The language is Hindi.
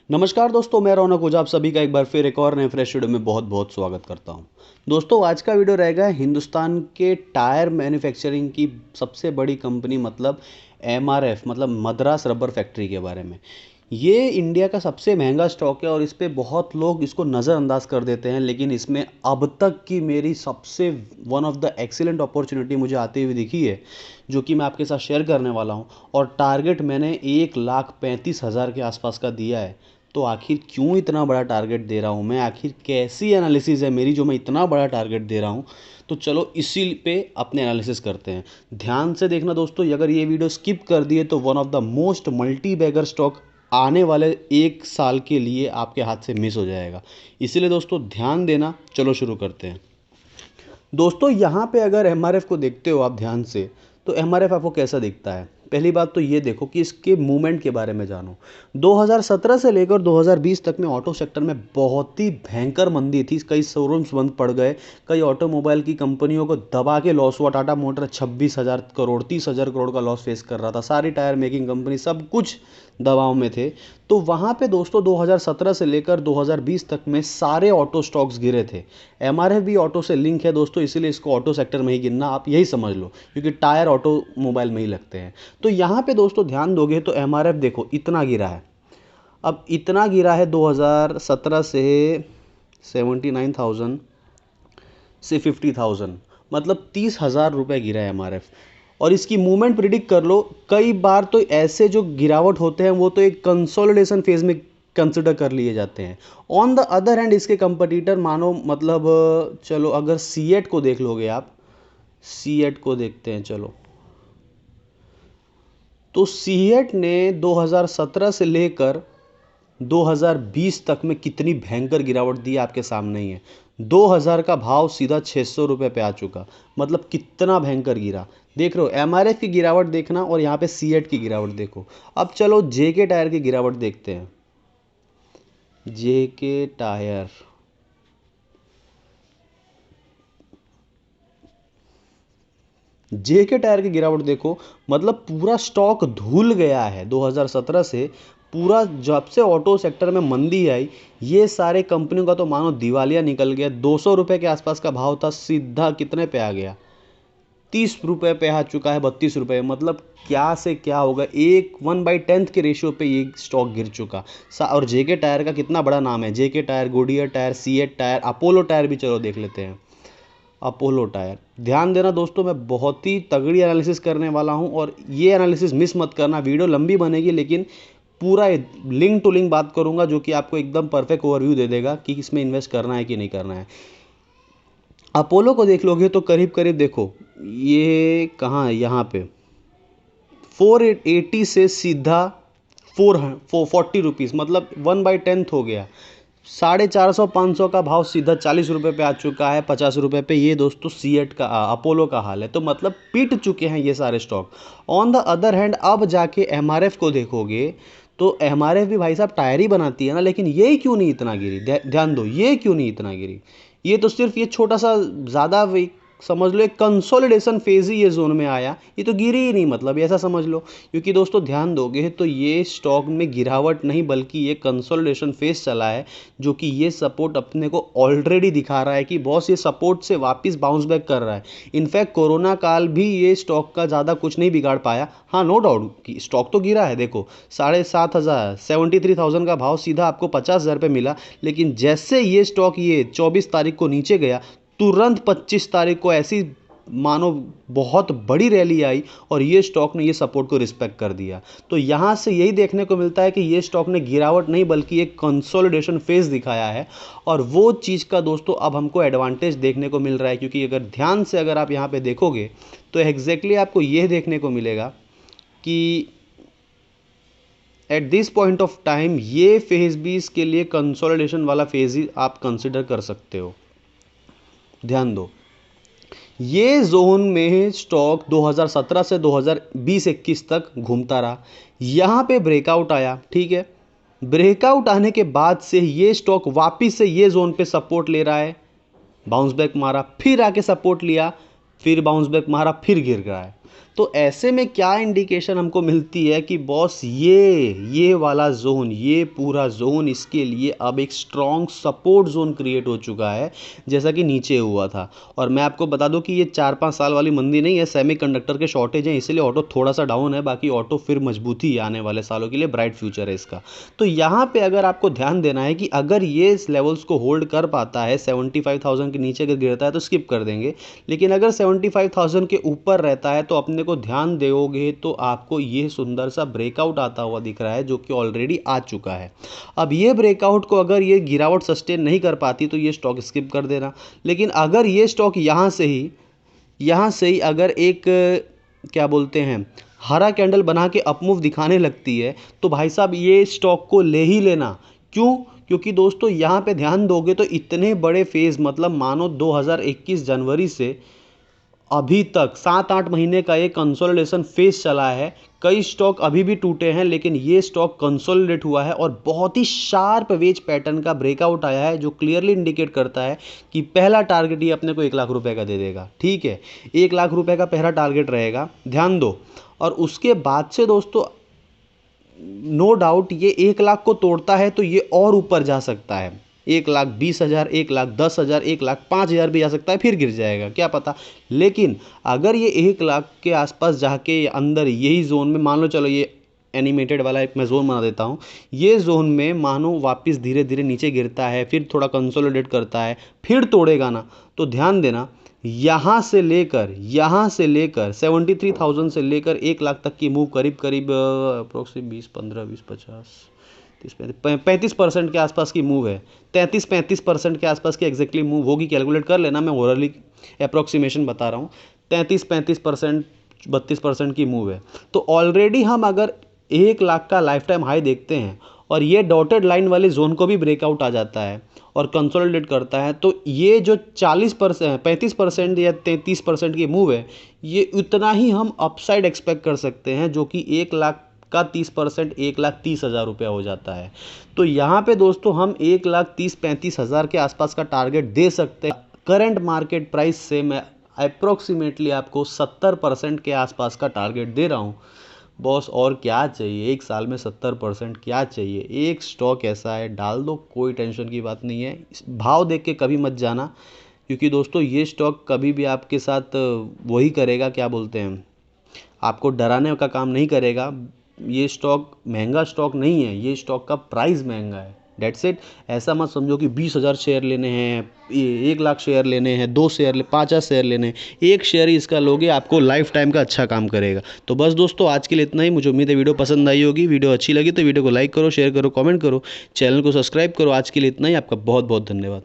नमस्कार दोस्तों, मैं रौनक ओझा आप सभी का एक बार फिर एक और नए फ्रेश वीडियो में बहुत बहुत स्वागत करता हूं। दोस्तों, आज का वीडियो रहेगा हिंदुस्तान के टायर मैन्युफैक्चरिंग की सबसे बड़ी कंपनी मतलब एमआरएफ मतलब मद्रास रबर फैक्ट्री के बारे में। ये इंडिया का सबसे महंगा स्टॉक है और इस पे बहुत लोग इसको नज़रअंदाज कर देते हैं, लेकिन इसमें अब तक की मेरी सबसे one of the excellent opportunity मुझे आती हुई दिखी है, जो कि मैं आपके साथ शेयर करने वाला हूं। और टारगेट मैंने 1,35,000 के आसपास का दिया है। तो आखिर क्यों इतना बड़ा टारगेट दे रहा हूँ मैं, आखिर कैसी एनालिसिस है मेरी जो मैं इतना बड़ा टारगेट दे रहा हूँ। तो चलो इसी पे अपने एनालिसिस करते हैं। ध्यान से देखना दोस्तों, अगर ये वीडियो स्किप कर दिए तो one of the most multi bagger stock आने वाले 1 साल के लिए आपके हाथ से मिस हो जाएगा। इसीलिए दोस्तों ध्यान देना। चलो शुरू करते हैं। दोस्तों, यहाँ पे अगर एमआरएफ को देखते हो आप ध्यान से, तो एमआरएफ आपको कैसा दिखता है। पहली बात तो ये देखो कि इसके मूवमेंट के बारे में जानो। 2017 से लेकर 2020 तक में ऑटो सेक्टर में बहुत ही भयंकर मंदी थी। कई शोरूम्स बंद पड़ गए, कई ऑटोमोबाइल की कंपनियों को दबा के लॉस हुआ। टाटा मोटर 26,000 करोड़ 30,000 करोड़ का लॉस फेस कर रहा था। सारी टायर मेकिंग कंपनी सब कुछ दबाव में थे। तो वहाँ पे दोस्तों 2017 से लेकर 2020 तक में सारे ऑटो स्टॉक्स गिरे थे। एमआरएफ भी ऑटो से लिंक है दोस्तों, इसीलिए इसको ऑटो सेक्टर में ही गिनना, आप यही समझ लो, क्योंकि टायर ऑटो मोबाइल में ही लगते हैं। तो यहाँ पे दोस्तों ध्यान दोगे तो एमआरएफ देखो इतना गिरा है। अब इतना गिरा है 2017 से 79,000 से 50,000, मतलब 30,000 रुपये गिरा है एमआरएफ। और इसकी मूवमेंट प्रिडिक्ट कर लो। कई बार तो ऐसे जो गिरावट होते हैं वो तो एक कंसोलिडेशन फेज में कंसिडर कर लिए जाते हैं। ऑन द अदर हैंड इसके कंपटीटर मानो मतलब चलो अगर सीएट को देख लोगे आप, सीएट को देखते हैं चलो। तो सीएट ने 2017 से लेकर 2020 तक में कितनी भयंकर गिरावट दी आपके सामने ही है। 2000 का भाव सीधा 600 रुपये पे आ चुका, मतलब कितना भयंकर गिरा। देख रहे हो, एमआरएफ की गिरावट देखना और यहाँ पे सीएट की गिरावट देखो। अब चलो जेके टायर की गिरावट देखते हैं। जेके टायर, जेके टायर की गिरावट देखो, मतलब पूरा स्टॉक धुल गया है 2017 से। पूरा जब से ऑटो सेक्टर में मंदी आई, ये सारे कंपनियों का तो मानो दिवालिया निकल गया। 200 रुपये के आसपास का भाव था, सीधा कितने पे आ गया, 30 रुपये पे आ चुका है, 32 रुपये। मतलब क्या से क्या होगा, एक 1/10 के रेशियो पे ये स्टॉक गिर चुका। और जेके टायर का कितना बड़ा नाम है, JK tyre, Goodyear tyre, CEAT tyre, Apollo tyre भी चलो देख लेते हैं। अपोलो टायर, ध्यान देना दोस्तों, मैं बहुत ही तगड़ी एनालिसिस करने वाला हूं और ये एनालिसिस मिस मत करना। वीडियो लंबी बनेगी लेकिन पूरा लिंक टू लिंक बात करूंगा, जो कि आपको एकदम परफेक्ट ओवरव्यू दे देगा कि इसमें इन्वेस्ट करना है कि नहीं करना है। अपोलो को देख लोगे तो करीब करीब देखो, ये कहाँ है, यहाँ पे 480 से सीधा 40 रुपीज़, मतलब 1/10 हो गया। 450 500 का भाव सीधा 40 रुपये पे आ चुका है, 50 रुपये पे। ये दोस्तों सीएट का अपोलो का हाल है। तो मतलब पिट चुके हैं ये सारे stock. On the other hand अब जाके एमआरएफ को देखोगे तो एमआरएफ भी भाई साहब टायर ही बनाती है ना, लेकिन ये क्यों नहीं इतना गिरी, ध्यान दो, ये क्यों नहीं इतना गिरी। ये तो सिर्फ ये छोटा सा ज़्यादा समझ लो एक कंसोलिडेशन फेज ही ये जोन में आया, ये तो गिरी ही नहीं, मतलब ऐसा समझ लो। क्योंकि दोस्तों ध्यान दोगे तो ये स्टॉक में गिरावट नहीं बल्कि ये कंसोलिडेशन फेज चला है, जो कि ये सपोर्ट अपने को ऑलरेडी दिखा रहा है कि बॉस ये सपोर्ट से वापस बाउंस बैक कर रहा है। इनफैक्ट कोरोना काल भी ये स्टॉक का ज़्यादा कुछ नहीं बिगाड़ पाया। हाँ, नो डाउट कि स्टॉक तो गिरा है। देखो 7,500 73,000 का भाव सीधा आपको 50,000 पे मिला, लेकिन जैसे ये स्टॉक ये 24 तारीख को नीचे गया, तुरंत 25 तारीख को ऐसी मानो बहुत बड़ी रैली आई और ये स्टॉक ने ये सपोर्ट को रिस्पेक्ट कर दिया। तो यहाँ से यही देखने को मिलता है कि ये स्टॉक ने गिरावट नहीं बल्कि एक कंसोलिडेशन फेज दिखाया है। और वो चीज़ का दोस्तों अब हमको एडवांटेज देखने को मिल रहा है, क्योंकि अगर ध्यान से अगर आप यहाँ पे देखोगे तो एग्जैक्टली आपको ये देखने को मिलेगा कि at this point of time ये फेज भी इसके लिए कंसोलिडेशन वाला फेज ही आप कंसिडर कर सकते हो। ध्यान दो, ये जोन में स्टॉक 2017 से 2020-21 तक घूमता रहा। यहाँ पे ब्रेकआउट आया, ठीक है। ब्रेकआउट आने के बाद से ये स्टॉक वापस से ये जोन पे सपोर्ट ले रहा है, बाउंस बैक मारा, फिर आके सपोर्ट लिया, फिर बाउंस बैक मारा, फिर गिर रहा है। तो ऐसे में क्या इंडिकेशन हमको मिलती है कि बॉस ये वाला जोन, ये पूरा जोन इसके लिए अब एक स्ट्रॉन्ग सपोर्ट जोन क्रिएट हो चुका है, जैसा कि नीचे हुआ था। और मैं आपको बता दूं कि ये 4-5 साल वाली मंदी नहीं है, सेमीकंडक्टर के शॉर्टेज हैं, इसलिए ऑटो थोड़ा सा डाउन है, बाकी ऑटो फिर मजबूती है आने वाले सालों के लिए, ब्राइट फ्यूचर है इसका। तो यहाँ पे अगर आपको ध्यान देना है कि अगर ये इस लेवल्स को होल्ड कर पाता है, 75,000 के नीचे अगर गिरता है तो स्किप कर देंगे, लेकिन अगर 75,000 के ऊपर रहता है तो अपने को ध्यान दोगे तो आपको ये सुंदर सा ब्रेकआउट आता हुआ दिख रहा है, जो कि ऑलरेडी आ चुका है। अब ये ब्रेकआउट को अगर ये गिरावट सस्टेन नहीं कर पाती तो ये स्टॉक स्किप कर देना, लेकिन अगर ये स्टॉक यहाँ से ही अगर एक क्या बोलते हैं हरा कैंडल बना के अपमूव दिखाने लगती है तो भाई साहब ये स्टॉक को ले ही लेना। क्यों? क्योंकि दोस्तों यहाँ पे ध्यान दोगे तो इतने बड़े फेज, मतलब मानो 2021 जनवरी से अभी तक 7-8 महीने का एक कंसोलिडेशन फेज चला है। कई स्टॉक अभी भी टूटे हैं, लेकिन ये स्टॉक कंसोलिडेट हुआ है और बहुत ही शार्प वेज पैटर्न का ब्रेकआउट आया है, जो क्लियरली इंडिकेट करता है कि पहला टारगेट ये अपने को 1 लाख रुपए का दे देगा। ठीक है, 1 लाख रुपए का पहला टारगेट रहेगा, ध्यान दो। और उसके बाद से दोस्तों नो डाउट ये 1 लाख को तोड़ता है तो ये और ऊपर जा सकता है, 1,20,000, 1,10,000, 1,05,000 भी जा सकता है, फिर गिर जाएगा क्या पता। लेकिन अगर ये 1 लाख के आसपास जाके अंदर यही जोन में, मान लो चलो ये एनिमेटेड वाला एक मैं जोन बना देता हूँ, ये जोन में मानो वापस धीरे धीरे नीचे गिरता है, फिर थोड़ा कंसोलिडेट करता है, फिर तोड़ेगा ना, तो ध्यान देना यहाँ से लेकर 73,000 से लेकर 1 लाख तक की मूव करीब अप्रोक्सीमेट 20, 15, 20, 50, 35% के आसपास की मूव है। 33-35% के आसपास की एग्जैक्टली मूव होगी, कैलकुलेट कर लेना, मैं ओवरली अप्रोक्सीमेशन बता रहा हूँ। 33-35%, 32% की मूव है। तो ऑलरेडी हम अगर 1 लाख का लाइफ टाइम हाई देखते हैं और ये डॉटेड लाइन वाले जोन को भी ब्रेकआउट आ जाता है और कंसोलिडेट करता है, तो ये जो 40%, 35% या 33% की मूव है, ये उतना ही हम अपसाइड एक्सपेक्ट कर सकते हैं, जो कि 1 लाख का 30%, 1,30,000 रुपया हो जाता है। तो यहाँ पे दोस्तों हम 1,30,000-35,000 के आसपास का टारगेट दे सकते हैं। करंट मार्केट प्राइस से मैं अप्रोक्सीमेटली आपको 70% के आसपास का टारगेट दे रहा हूँ। बॉस और क्या चाहिए, 1 साल में 70% क्या चाहिए। एक स्टॉक ऐसा है, डाल दो, कोई टेंशन की बात नहीं है। भाव देख के कभी मत जाना, क्योंकि दोस्तों ये स्टॉक कभी भी आपके साथ वही करेगा, क्या बोलते हैं, आपको डराने का काम नहीं करेगा। ये स्टॉक महंगा स्टॉक नहीं है, ये स्टॉक का प्राइस महंगा है, डेट्स इट। ऐसा मत समझो कि 20,000 शेयर लेने हैं, 1 लाख शेयर लेने हैं, 2 शेयर 50 शेयर लेने हैं, एक शेयर ही इसका लोगे, आपको लाइफ टाइम का अच्छा काम करेगा। तो बस दोस्तों आज के लिए इतना ही। मुझे उम्मीद है वीडियो पसंद आई होगी। वीडियो अच्छी लगी तो वीडियो को लाइक करो, शेयर करो, कमेंट करो, चैनल को सब्सक्राइब करो। आज के लिए इतना ही। आपका बहुत बहुत धन्यवाद।